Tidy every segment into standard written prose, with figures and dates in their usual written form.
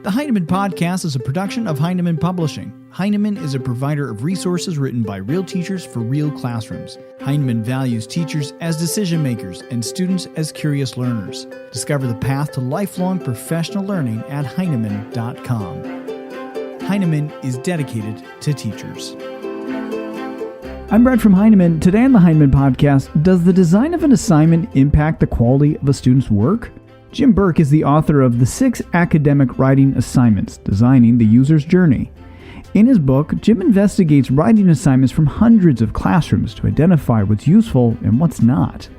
The Heinemann Podcast is a production of Heinemann Publishing. Heinemann is a provider of resources written by real teachers for real classrooms. Heinemann values teachers as decision makers and students as curious learners. Discover the path to lifelong professional learning at Heinemann.com. Heinemann is dedicated to teachers. I'm Brad from Heinemann. Today on the Heinemann Podcast, does the design of an assignment impact the quality of a student's work? Jim Burke is the author of The 6 Academic Writing Assignments, Designing the User's Journey. In his book, Jim investigates writing assignments from hundreds of classrooms to identify what's useful and what's not.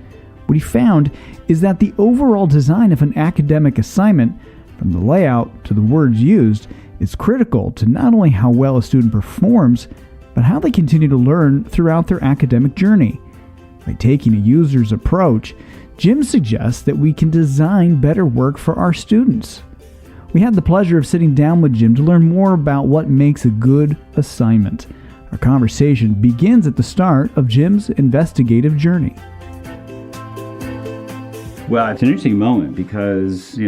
What he found is that the overall design of an academic assignment, from the layout to the words used, is critical to not only how well a student performs, but how they continue to learn throughout their academic journey. By taking a user's approach, Jim suggests that we can design better work for our students. We had the pleasure of sitting down with Jim to learn more about what makes a good assignment. Our conversation begins at the start of Jim's investigative journey. Well, it's an interesting moment because,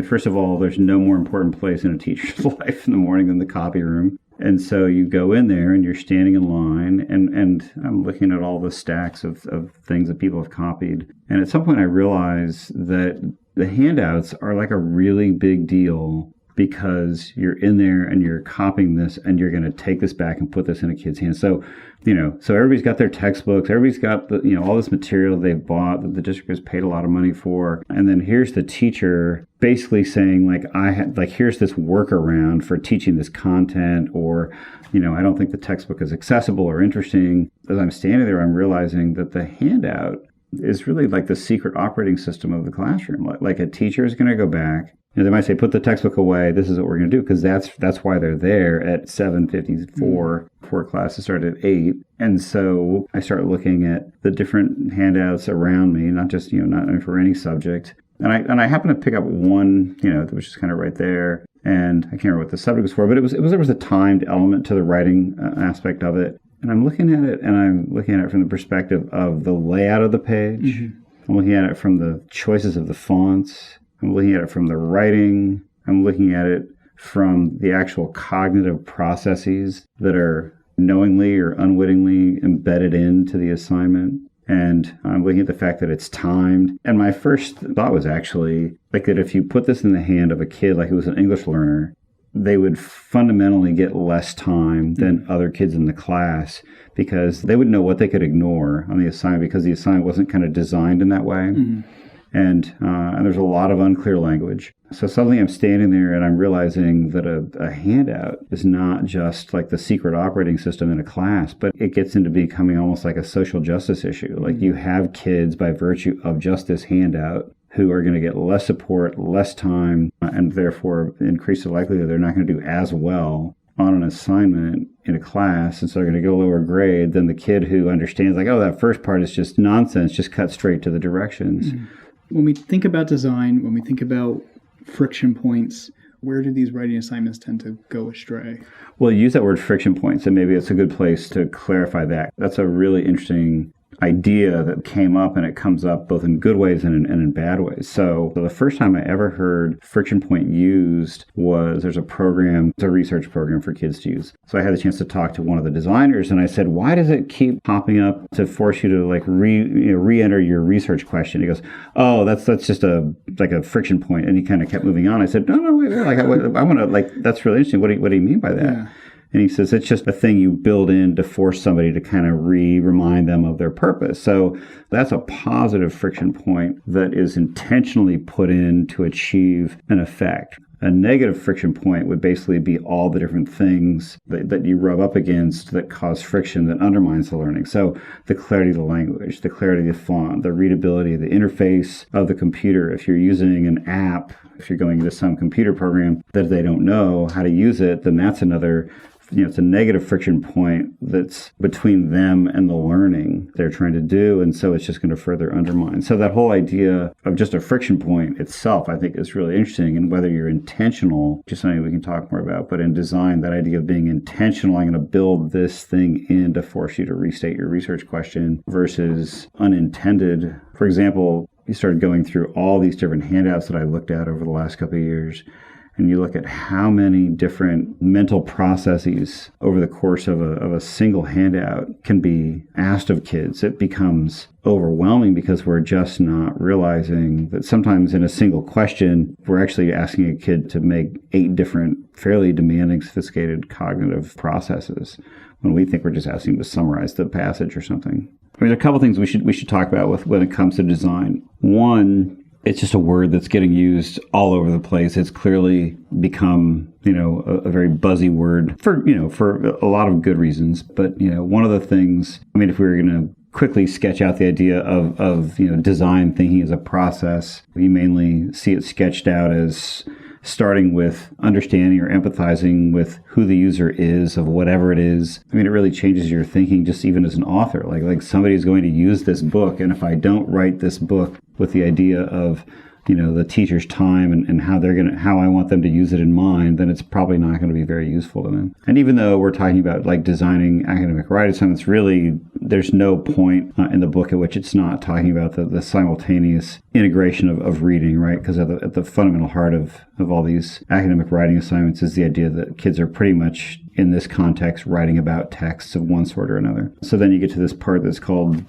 first of all, there's no more important place in a teacher's life in the morning than the copy room. And so you go in there and you're standing in line and I'm looking at all the stacks of things that people have copied. And at some point I realized that the handouts are like a really big deal because you're in there and you're copying this and you're going to take this back and put this in a kid's hands. So, so everybody's got their textbooks, everybody's got all this material they've bought that the district has paid a lot of money for. And then here's the teacher basically saying here's this workaround for teaching this content, or, I don't think the textbook is accessible or interesting. As I'm standing there, I'm realizing that the handout is really like the secret operating system of the classroom. Like a teacher is going to go back. They might say, put the textbook away. This is what we're going to do, because that's why they're there at 7:54 before classes start at 8. And so I start looking at the different handouts around me, not just not for any subject. And I happen to pick up one that was just kind of right there. And I can't remember what the subject was for, but there was a timed element to the writing aspect of it. And I'm looking at it, and I'm looking at it from the perspective of the layout of the page. Mm-hmm. I'm looking at it from the choices of the fonts. I'm looking at it from the writing. I'm looking at it from the actual cognitive processes that are knowingly or unwittingly embedded into the assignment. And I'm looking at the fact that it's timed. And my first thought was actually like that if you put this in the hand of a kid like who was an English learner, they would fundamentally get less time than other kids in the class because they would know what they could ignore on the assignment because the assignment wasn't kind of designed in that way. Mm-hmm. And there's a lot of unclear language. So suddenly I'm standing there and I'm realizing that a handout is not just like the secret operating system in a class, but it gets into becoming almost like a social justice issue. Like you have kids by virtue of just this handout who are going to get less support, less time, and therefore increase the likelihood they're not going to do as well on an assignment in a class, and so they're going to get a lower grade than the kid who understands that first part is just nonsense, just cut straight to the directions. Mm-hmm. When we think about design, when we think about friction points, where do these writing assignments tend to go astray? Well, you use that word friction points, and maybe it's a good place to clarify that. That's a really interesting idea that came up, and it comes up both in good ways and in bad ways. So the first time I ever heard friction point used was there's a program, it's a research program for kids to use. So I had the chance to talk to one of the designers, and I said, why does it keep popping up to force you to re-enter your research question? He goes, oh, that's just a friction point. And he kind of kept moving on. I said, no, wait, I want to, that's really interesting. What do you mean by that? Yeah. And he says it's just a thing you build in to force somebody to kind of remind them of their purpose. So that's a positive friction point that is intentionally put in to achieve an effect. A negative friction point would basically be all the different things that you rub up against that cause friction that undermines the learning. So the clarity of the language, the clarity of the font, the readability, the interface of the computer. If you're using an app, if you're going into some computer program that they don't know how to use it, then that's another it's a negative friction point that's between them and the learning they're trying to do. And so it's just going to further undermine. So that whole idea of just a friction point itself, I think, is really interesting. And whether you're intentional, just something we can talk more about, but in design, that idea of being intentional, I'm going to build this thing in to force you to restate your research question versus unintended. For example, you started going through all these different handouts that I looked at over the last couple of years. and you look at how many different mental processes over the course of a single handout can be asked of kids, it becomes overwhelming because we're just not realizing that sometimes in a single question, we're actually asking a kid to make 8 different fairly demanding, sophisticated cognitive processes when we think we're just asking them to summarize the passage or something. I mean, there are a couple things we should talk about when it comes to design. One, it's just a word that's getting used all over the place. It's clearly become, a very buzzy word for a lot of good reasons. But, one of the things, if we were going to quickly sketch out the idea of design thinking as a process, we mainly see it sketched out as starting with understanding or empathizing with who the user is of whatever it is. It really changes your thinking just even as an author. Like somebody's going to use this book, and if I don't write this book with the idea of the teacher's time and how I want them to use it in mind, then it's probably not going to be very useful to them. And even though we're talking about like designing academic writing assignments, really there's no point in the book at which it's not talking about the simultaneous integration of reading, right? Because at the fundamental heart of all these academic writing assignments is the idea that kids are pretty much in this context writing about texts of one sort or another. So then you get to this part that's called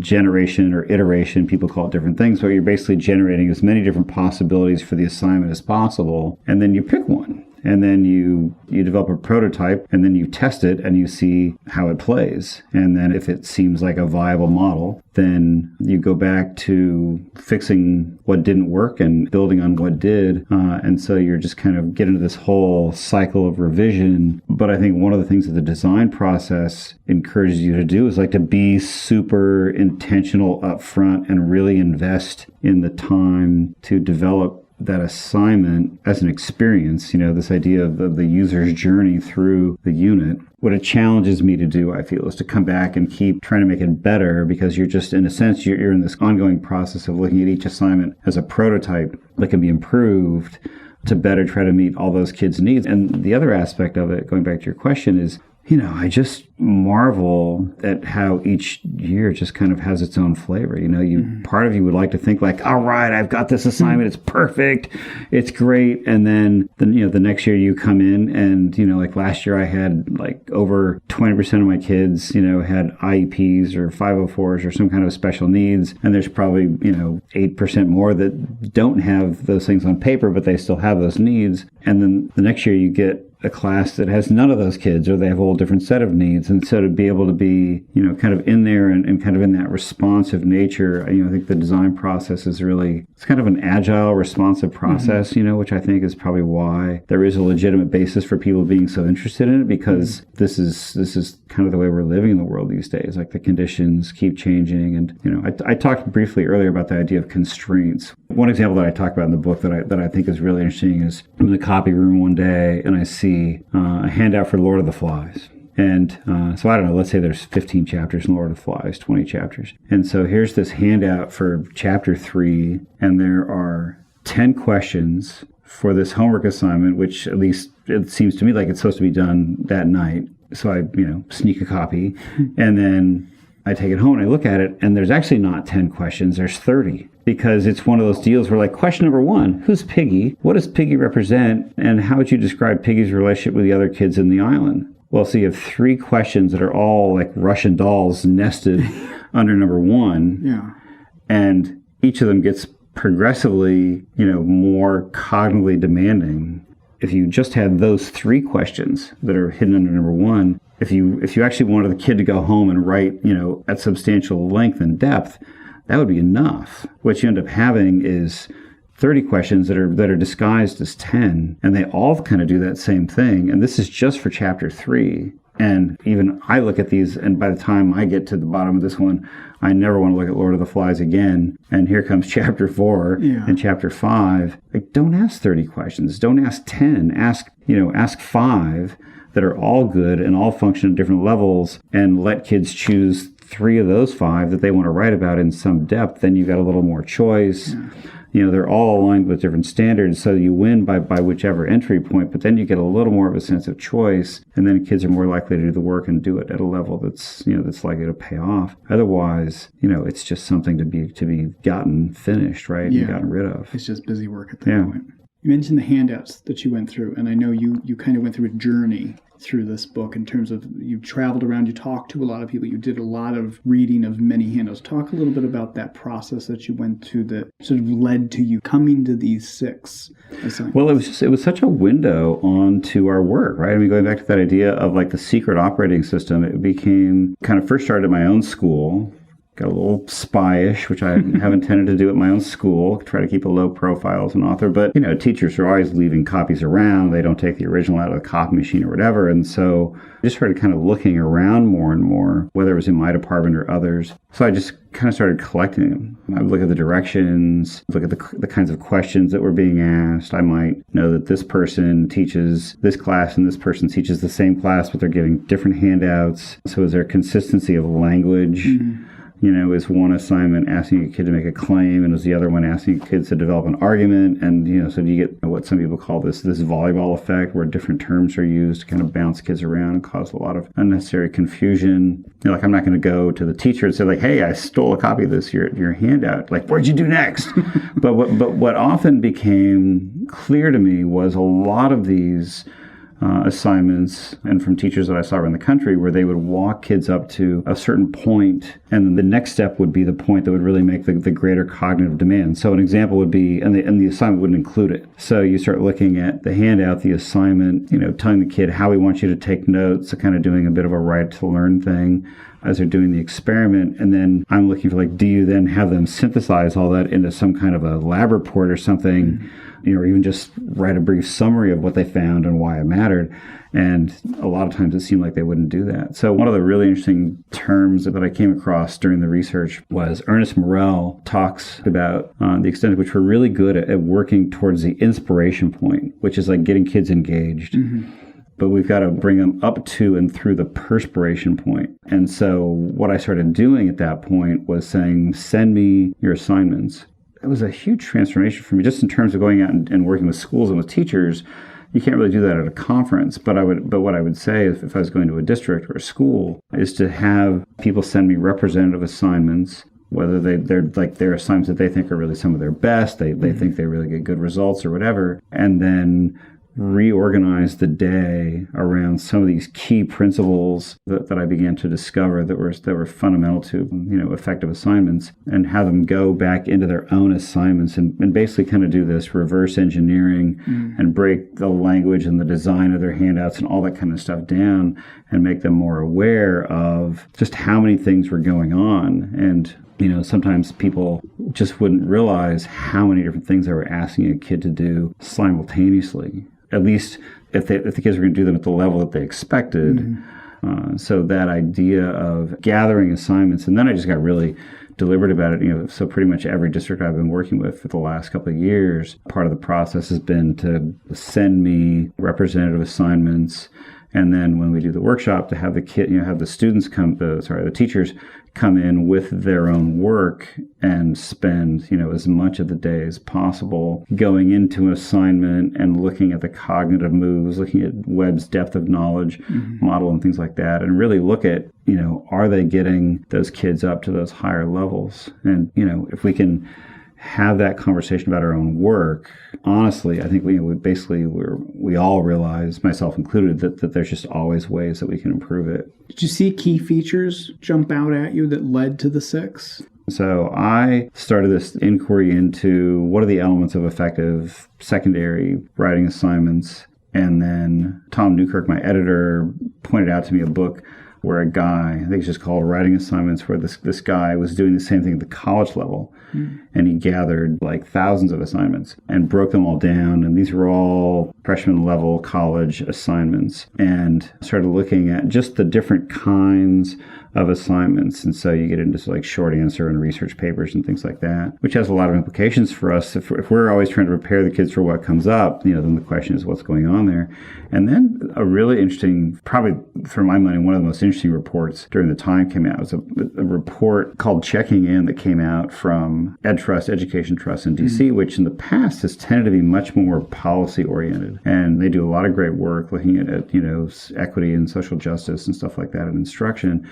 generation or iteration. People call it different things, but you're basically generating as many different possibilities for the assignment as possible, and then you pick one. And then you develop a prototype, and then you test it, and you see how it plays. And then if it seems like a viable model, then you go back to fixing what didn't work and building on what did. And so you're just kind of get into this whole cycle of revision. But I think one of the things that the design process encourages you to do is like to be super intentional up front and really invest in the time to develop that assignment as an experience, this idea of the user's journey through the unit. What it challenges me to do, I feel, is to come back and keep trying to make it better, because you're just, in a sense, you're in this ongoing process of looking at each assignment as a prototype that can be improved to better try to meet all those kids' needs. And the other aspect of it, going back to your question, is I just marvel at how each year just kind of has its own flavor. Part of you would like to think like, all right, I've got this assignment. It's perfect. It's great. And then, the next year you come in and, like last year I had like over 20% of my kids, had IEPs or 504s or some kind of special needs. And there's probably, 8% more that don't have those things on paper, but they still have those needs. And then the next year you get a class that has none of those kids, or they have a whole different set of needs. And so to be able to be, kind of in there and kind of in that responsive nature, I think the design process is really, it's kind of an agile, responsive process, which I think is probably why there is a legitimate basis for people being so interested in it, because this is kind of the way we're living in the world these days. Like the conditions keep changing. And, I talked briefly earlier about the idea of constraints. One example that I talk about in the book that I think is really interesting is I'm in the copy room one day and I see a handout for Lord of the Flies. And so I don't know, let's say there's 15 chapters in Lord of the Flies, 20 chapters. And so here's this handout for chapter 3, and there are 10 questions for this homework assignment, which at least it seems to me like it's supposed to be done that night. So I, sneak a copy, and then I take it home and I look at it, and there's actually not 10 questions, there's 30. Because it's one of those deals where, like, question number 1, who's Piggy? What does Piggy represent? And how would you describe Piggy's relationship with the other kids in the island? Well, so you have 3 questions that are all like Russian dolls nested under number 1. Yeah. And each of them gets progressively, more cognitively demanding. If you just had those 3 questions that are hidden under number 1, if you actually wanted the kid to go home and write, at substantial length and depth, that would be enough. What you end up having is 30 questions that are disguised as 10, and they all kind of do that same thing. And this is just for chapter 3. And even I look at these, and by the time I get to the bottom of this one, I never want to look at Lord of the Flies again. And here comes chapter 4 and chapter 5. Like, don't ask 30 questions. Don't ask 10. Ask 5 that are all good and all function at different levels, and let kids choose 3 of those 5 that they want to write about in some depth. Then you've got a little more choice. They're all aligned with different standards, so you win by whichever entry point, but then you get a little more of a sense of choice, and then kids are more likely to do the work and do it at a level that's likely to pay off. Otherwise, it's just something to be gotten finished, right? And gotten rid of. It's just busy work at that point. You mentioned the handouts that you went through, and I know you kind of went through a journey through this book in terms of you traveled around, you talked to a lot of people, you did a lot of reading of many handouts. Talk a little bit about that process that you went through that sort of led to you coming to these 6 assignments. Well, it was such a window onto our work, right? I mean, going back to that idea of like the secret operating system, it became kind of first started at my own school. Got a little spy-ish, which I have intended to do at my own school, try to keep a low profile as an author. But, teachers are always leaving copies around. They don't take the original out of the copy machine or whatever. And so I just started kind of looking around more and more, whether it was in my department or others. So I just kind of started collecting them. I would look at the directions, look at the kinds of questions that were being asked. I might know that this person teaches this class and this person teaches the same class, but they're giving different handouts. So is there consistency of language? Mm-hmm. Is one assignment asking a kid to make a claim, and is the other one asking kids to develop an argument? And, so do you get what some people call this volleyball effect, where different terms are used to kind of bounce kids around and cause a lot of unnecessary confusion. Like, I'm not going to go to the teacher and say, like, hey, I stole a copy of this, your handout. Like, what'd you do next? But what often became clear to me was a lot of these assignments, and from teachers that I saw around the country, where they would walk kids up to a certain point, and then the next step would be the point that would really make the greater cognitive demand. So an example would be, and the assignment wouldn't include it. So you start looking at the handout, the assignment, telling the kid how we want you to take notes, so kind of doing a bit of a right to learn thing as they're doing the experiment. And then I'm looking for, like, do you then have them synthesize all that into some kind of a lab report or something? Mm-hmm. Or even just write a brief summary of what they found and why it mattered. And a lot of times it seemed like they wouldn't do that. So one of the really interesting terms that I came across during the research was Ernest Morrell talks about the extent to which we're really good at working towards the inspiration point, which is like getting kids engaged. Mm-hmm. But we've got to bring them up to and through the perspiration point. And so what I started doing at that point was saying, send me your assignments. It was a huge transformation for me, just in terms of going out and working with schools and with teachers. You can't really do that at a conference, but what I would say if I was going to a district or a school is to have people send me representative assignments, whether they're like their assignments that they think are really some of their best, they think they really get good results or whatever, and then reorganize the day around some of these key principles that I began to discover that were fundamental to effective assignments, and have them go back into their own assignments and basically kind of do this reverse engineering and break the language and the design of their handouts and all that kind of stuff down and make them more aware of just how many things were going on. And sometimes people just wouldn't realize how many different things they were asking a kid to do simultaneously, at least if the kids were going to do them at the level that they expected. Mm-hmm. So that idea of gathering assignments, and then I just got really deliberate about it. So pretty much every district I've been working with for the last couple of years, part of the process has been to send me representative assignments. And then when we do the workshop, to have the the teachers come in with their own work and spend, as much of the day as possible going into an assignment and looking at the cognitive moves, looking at Webb's depth of knowledge model and things like that, and really look at, are they getting those kids up to those higher levels? And, if we can have that conversation about our own work, honestly, I think we all realize, myself included, that there's just always ways that we can improve it. Did you see key features jump out at you that led to the 6? So I started this inquiry into what are the elements of effective secondary writing assignments. And then Tom Newkirk, my editor, pointed out to me a book where a guy, I think it's just called Writing Assignments, where this guy was doing the same thing at the college level. And he gathered like thousands of assignments and broke them all down. And these were all freshman level college assignments, and started looking at just the different kinds of assignments. And so you get into like short answer and research papers and things like that, which has a lot of implications for us. If we're always trying to prepare the kids for what comes up, then the question is what's going on there. And then a really interesting, probably for my money, one of the most interesting reports during the time came out. It was a report called Checking In that came out from Education Trust in DC, which in the past has tended to be much more policy oriented. And they do a lot of great work looking at equity and social justice and stuff like that in instruction.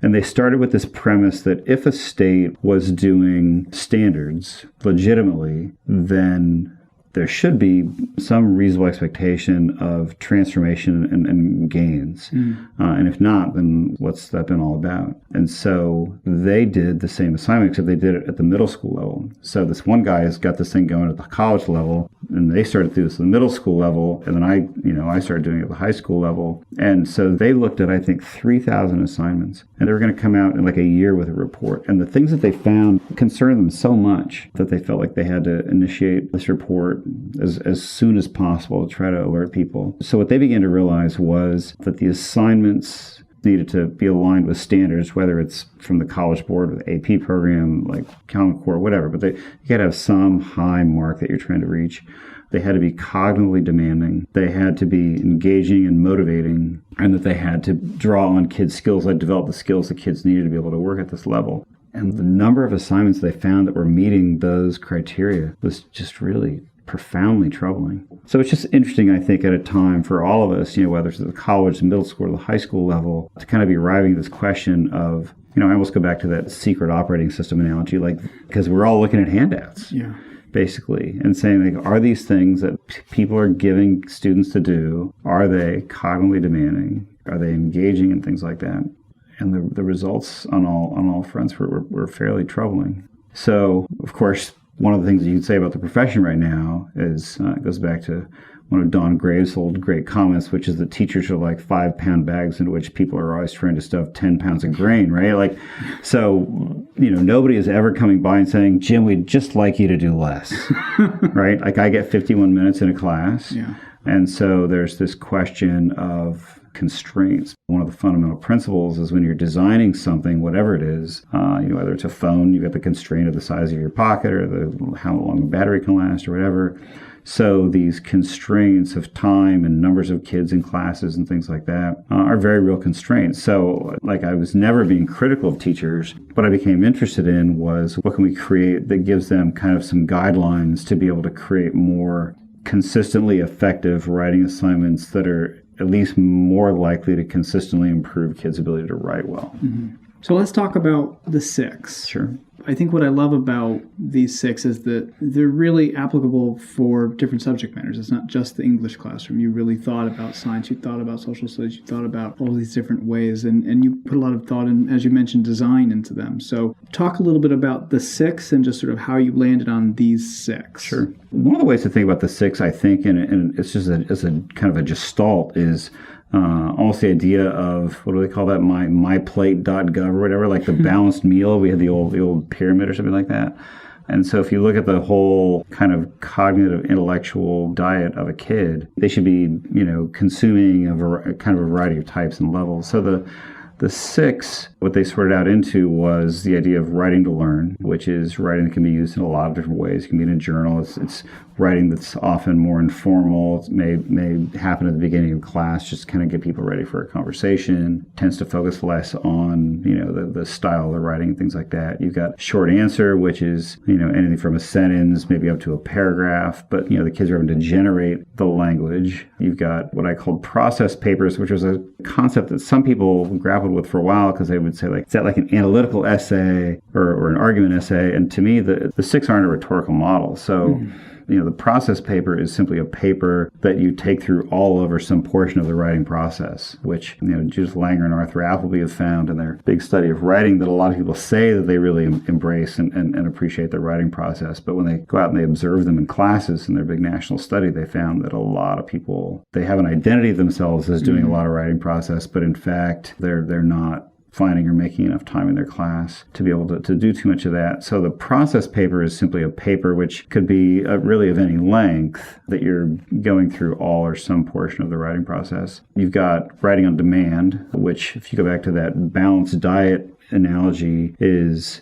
And they started with this premise that if a state was doing standards legitimately, then there should be some reasonable expectation of transformation and gains. And if not, then what's that been all about? And so they did the same assignment, except they did it at the middle school level. So this one guy has got this thing going at the college level, and they started through this at the middle school level, and then I started doing it at the high school level. And so they looked at, I think, 3,000 assignments, and they were going to come out in like a year with a report. And the things that they found concerned them so much that they felt like they had to initiate this report as soon as possible to try to alert people. So what they began to realize was that the assignments needed to be aligned with standards, whether it's from the College Board with AP program, like Common Core, whatever. But you got to have some high mark that you're trying to reach. They had to be cognitively demanding. They had to be engaging and motivating, and that they had to draw on kids' skills, like develop the skills that kids needed to be able to work at this level. And the number of assignments they found that were meeting those criteria was just really profoundly troubling. So it's just interesting, I think, at a time for all of us, whether it's at the college, the middle school, or the high school level, to kind of be arriving at this question of, I almost go back to that secret operating system analogy, because we're all looking at handouts. Yeah. Basically, and saying, are these things that people are giving students to do, are they cognitively demanding? Are they engaging in things like that? And the results on all fronts were fairly troubling. So, of course, one of the things you can say about the profession right now is, it goes back to one of Don Graves' old great comments, which is that teachers are like 5-pound bags into which people are always trying to stuff 10 pounds of grain, right? So, nobody is ever coming by and saying, Jim, we'd just like you to do less, right? I get 51 minutes in a class. Yeah. And so there's this question of constraints. One of the fundamental principles is when you're designing something, whatever it is, whether it's a phone, you've got the constraint of the size of your pocket or how long the battery can last or whatever. So these constraints of time and numbers of kids in classes and things like that are very real constraints. So I was never being critical of teachers. What I became interested in was what can we create that gives them kind of some guidelines to be able to create more consistently effective writing assignments that are at least more likely to consistently improve kids' ability to write well. Mm-hmm. So let's talk about the 6. Sure. I think what I love about these 6 is that they're really applicable for different subject matters. It's not just the English classroom. You really thought about science. You thought about social studies. You thought about all these different ways. And you put a lot of thought in, as you mentioned, design into them. So talk a little bit about the 6 and just sort of how you landed on these 6. Sure. One of the ways to think about the 6, I think, and it's just as a kind of a gestalt, is almost the idea of, what do they call that, myplate.gov or whatever, like the balanced meal. We had the old pyramid or something like that. And so if you look at the whole kind of cognitive intellectual diet of a kid, they should be, consuming kind of a variety of types and levels. So the 6, what they sorted out into was the idea of writing to learn, which is writing that can be used in a lot of different ways. It can be in a journal. It's writing that's often more informal. It may happen at the beginning of class, just kind of get people ready for a conversation. It tends to focus less on, the style of the writing and things like that. You've got short answer, which is, anything from a sentence, maybe up to a paragraph. But, the kids are having to generate the language. You've got what I called process papers, which was a concept that some people grappled with for a while because they would say, is that like an analytical essay or an argument essay? And to me, the 6 aren't a rhetorical model. So, the process paper is simply a paper that you take through all over some portion of the writing process, which, Judith Langer and Arthur Appleby have found in their big study of writing that a lot of people say that they really embrace and appreciate the writing process. But when they go out and they observe them in classes in their big national study, they found that a lot of people, they have an identity of themselves as doing a lot of writing process, but in fact, they're not finding or making enough time in their class to be able to do too much of that. So the process paper is simply a paper which could be really of any length that you're going through all or some portion of the writing process. You've got writing on demand, which, if you go back to that balanced diet analogy, is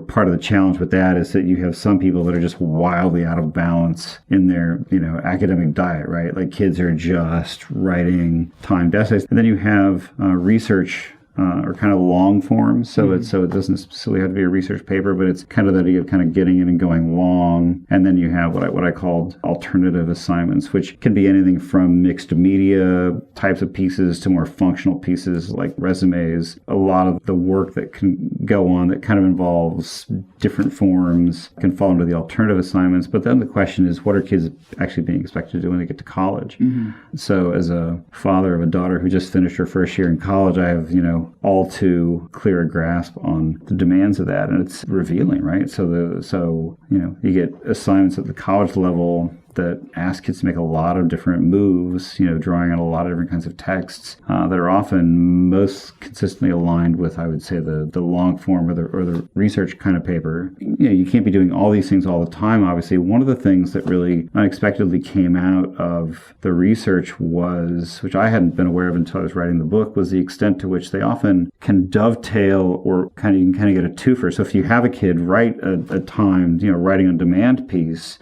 part of the challenge with that is that you have some people that are just wildly out of balance in their, academic diet, right? Like kids are just writing timed essays. And then you have research or kind of long form. So it doesn't specifically have to be a research paper, but it's kind of the idea of kind of getting in and going long. And then you have what I called alternative assignments, which can be anything from mixed media types of pieces to more functional pieces like resumes. A lot of the work that can go on that kind of involves different forms can fall into the alternative assignments. But then the question is, what are kids actually being expected to do when they get to college? So as a father of a daughter who just finished her first year in college, I have, all too clear a grasp on the demands of that. And it's revealing, right? So you get assignments at the college level that ask kids to make a lot of different moves, drawing on a lot of different kinds of texts that are often most consistently aligned with, I would say, the long form or the research kind of paper. You can't be doing all these things all the time, obviously. One of the things that really unexpectedly came out of the research was, which I hadn't been aware of until I was writing the book, was the extent to which they often can dovetail or you can kind of get a twofer. So if you have a kid write a timed, writing on demand piece,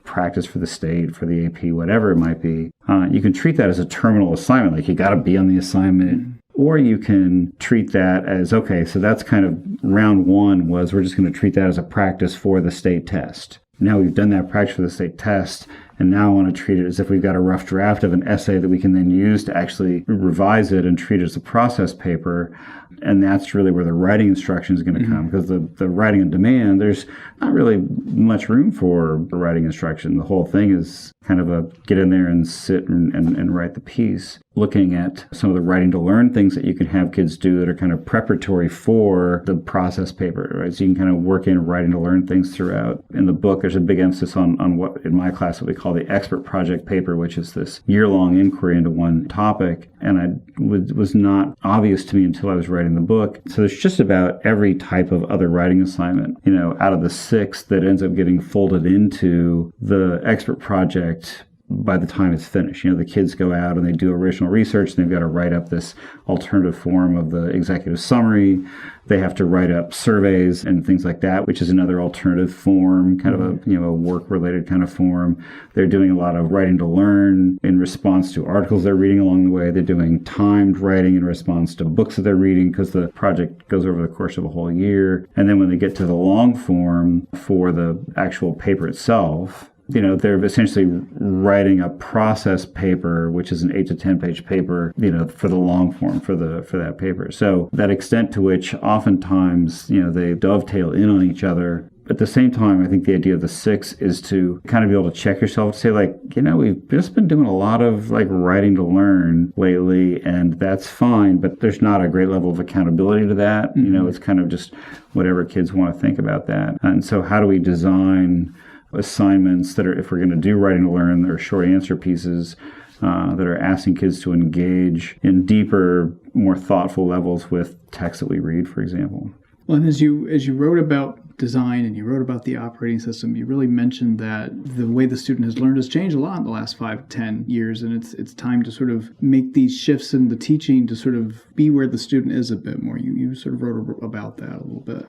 practice for the state, for the AP, whatever it might be, you can treat that as a terminal assignment, like you got to be on the assignment. Or you can treat that as, okay, so that's kind of round one was we're just going to treat that as a practice for the state test. Now we've done that practice for the state test, and now I want to treat it as if we've got a rough draft of an essay that we can then use to actually revise it and treat it as a process paper. And that's really where the writing instruction is going to come, because the writing on demand, there's not really much room for writing instruction. The whole thing is kind of a get in there and sit and write the piece. Looking at some of the writing to learn things that you can have kids do that are kind of preparatory for the process paper, right? So you can kind of work in writing to learn things throughout. In the book, there's a big emphasis on what, in my class, what we call the expert project paper, which is this year-long inquiry into one topic. And was not obvious to me until I was writing the book. So there's just about every type of other writing assignment, out of the 6 that ends up getting folded into the expert project by the time it's finished. The kids go out and they do original research, and they've got to write up this alternative form of the executive summary. They have to write up surveys and things like that, which is another alternative form, kind of a work-related kind of form. They're doing a lot of writing to learn in response to articles they're reading along the way. They're doing timed writing in response to books that they're reading, because the project goes over the course of a whole year. And then when they get to the long form for the actual paper itself, they're essentially writing a process paper, which is an 8 to 10 page paper, for the long form for that paper. So that extent to which oftentimes, they dovetail in on each other. At the same time, I think the idea of the 6 is to kind of be able to check yourself, to say, we've just been doing a lot of writing to learn lately, and that's fine, but there's not a great level of accountability to that. It's kind of just whatever kids want to think about that. And so how do we design assignments that are, if we're going to do writing to learn, there are short answer pieces that are asking kids to engage in deeper, more thoughtful levels with text that we read, for example. Well, and as you wrote about design and you wrote about the operating system, you really mentioned that the way the student has learned has changed a lot in the last 5-10 years, and it's time to sort of make these shifts in the teaching to sort of be where the student is a bit more. You sort of wrote about that a little bit.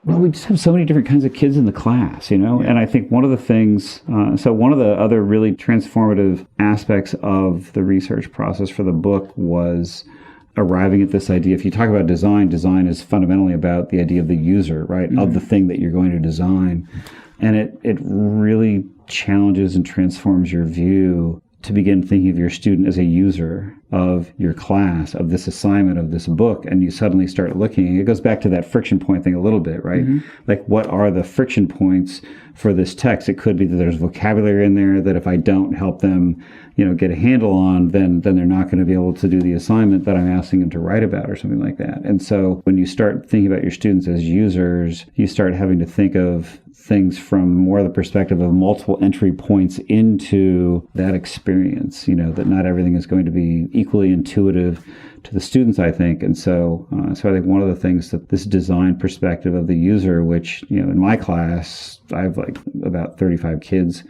Well, we just have so many different kinds of kids in the class, And I think one of the things, one of the other really transformative aspects of the research process for the book was arriving at this idea. If you talk about design is fundamentally about the idea of the user, right? Of the thing that you're going to design. And it really challenges and transforms your view to begin thinking of your student as a user of your class, of this assignment, of this book, and you suddenly start looking. It goes back to that friction point thing a little bit, right? Like, what are the friction points for this text? It could be that there's vocabulary in there that if I don't help them, get a handle on, then they're not going to be able to do the assignment that I'm asking them to write about, or something like that. And so when you start thinking about your students as users, you start having to think of things from more the perspective of multiple entry points into that experience, that not everything is going to be equally intuitive to the students, I think. And so I think one of the things that this design perspective of the user, which, in my class, I have about 35 kids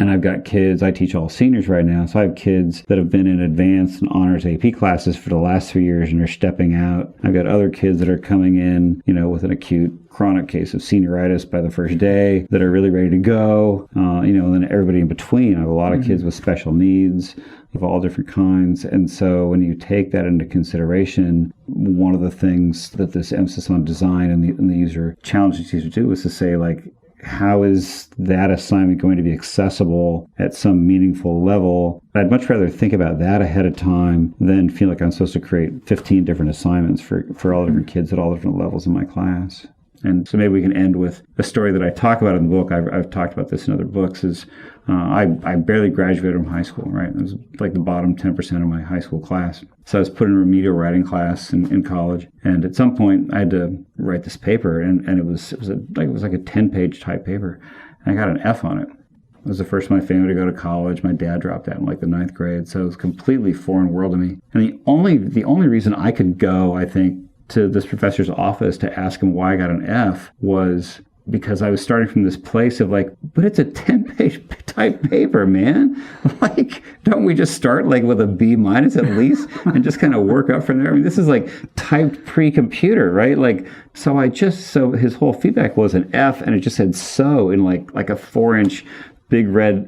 And I've got kids, I teach all seniors right now, so I have kids that have been in advanced and honors AP classes for the last 3 years and are stepping out. I've got other kids that are coming in, with an acute chronic case of senioritis by the first day that are really ready to go, and then everybody in between. I have a lot of kids with special needs of all different kinds. And so when you take that into consideration, one of the things that this emphasis on design and the user challenges you to do is to say, like, how is that assignment going to be accessible at some meaningful level? I'd much rather think about that ahead of time than feel like I'm supposed to create 15 different assignments for all different kids at all different levels in my class. And so maybe we can end with a story that I talk about in the book. I've talked about this in other books. Is I barely graduated from high school, right? It was like the bottom 10% of my high school class. So I was put in a remedial writing class in college. And at some point, I had to write this paper, and it was like a 10-page type paper. And I got an F on it. It was the first of my family to go to college. My dad dropped out in like the 9th grade. So it was a completely foreign world to me. And the only reason I could go, I think, to this professor's office to ask him why I got an F was because I was starting from this place of like, but it's a 10-page type paper, man. Like, don't we just start like with a B- at least and just kind of work up from there? I mean, this is like typed pre-computer, right? Like, so his whole feedback was an F, and it just said so in like a 4-inch big red,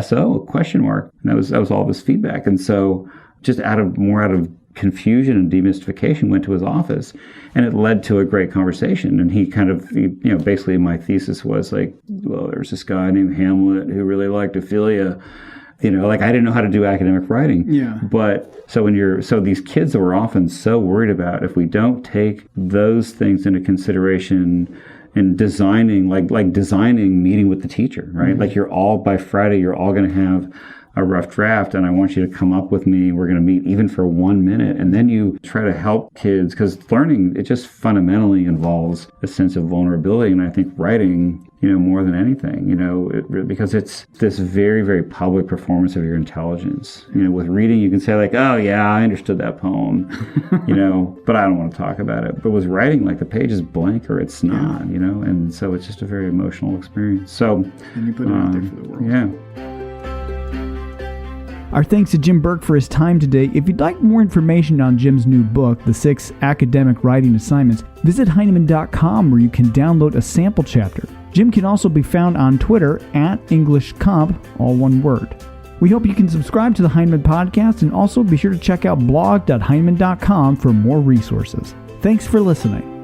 SO question mark. And that was all of his feedback. And so just out of confusion and demystification, went to his office, and it led to a great conversation. And he kind of, basically my thesis was like, well, there's this guy named Hamlet who really liked Ophelia. Like I didn't know how to do academic writing. Yeah. But so these kids that we're often so worried about, if we don't take those things into consideration in designing, like designing meeting with the teacher, right? Mm-hmm. Like by Friday, you're all going to have a rough draft, and I want you to come up with me. We're going to meet even for 1 minute. And then you try to help kids, because learning, it just fundamentally involves a sense of vulnerability. And I think writing, more than anything, because it's this very, very public performance of your intelligence. With reading, you can say like, oh yeah, I understood that poem, but I don't want to talk about it. But with writing, like the page is blank or it's not, and so it's just a very emotional experience. So, and you put it out there for the world. Yeah. Our thanks to Jim Burke for his time today. If you'd like more information on Jim's new book, The 6 Academic Writing Assignments, visit Heinemann.com, where you can download a sample chapter. Jim can also be found on Twitter @EnglishComp, all one word. We hope you can subscribe to the Heinemann Podcast, and also be sure to check out blog.heinemann.com for more resources. Thanks for listening.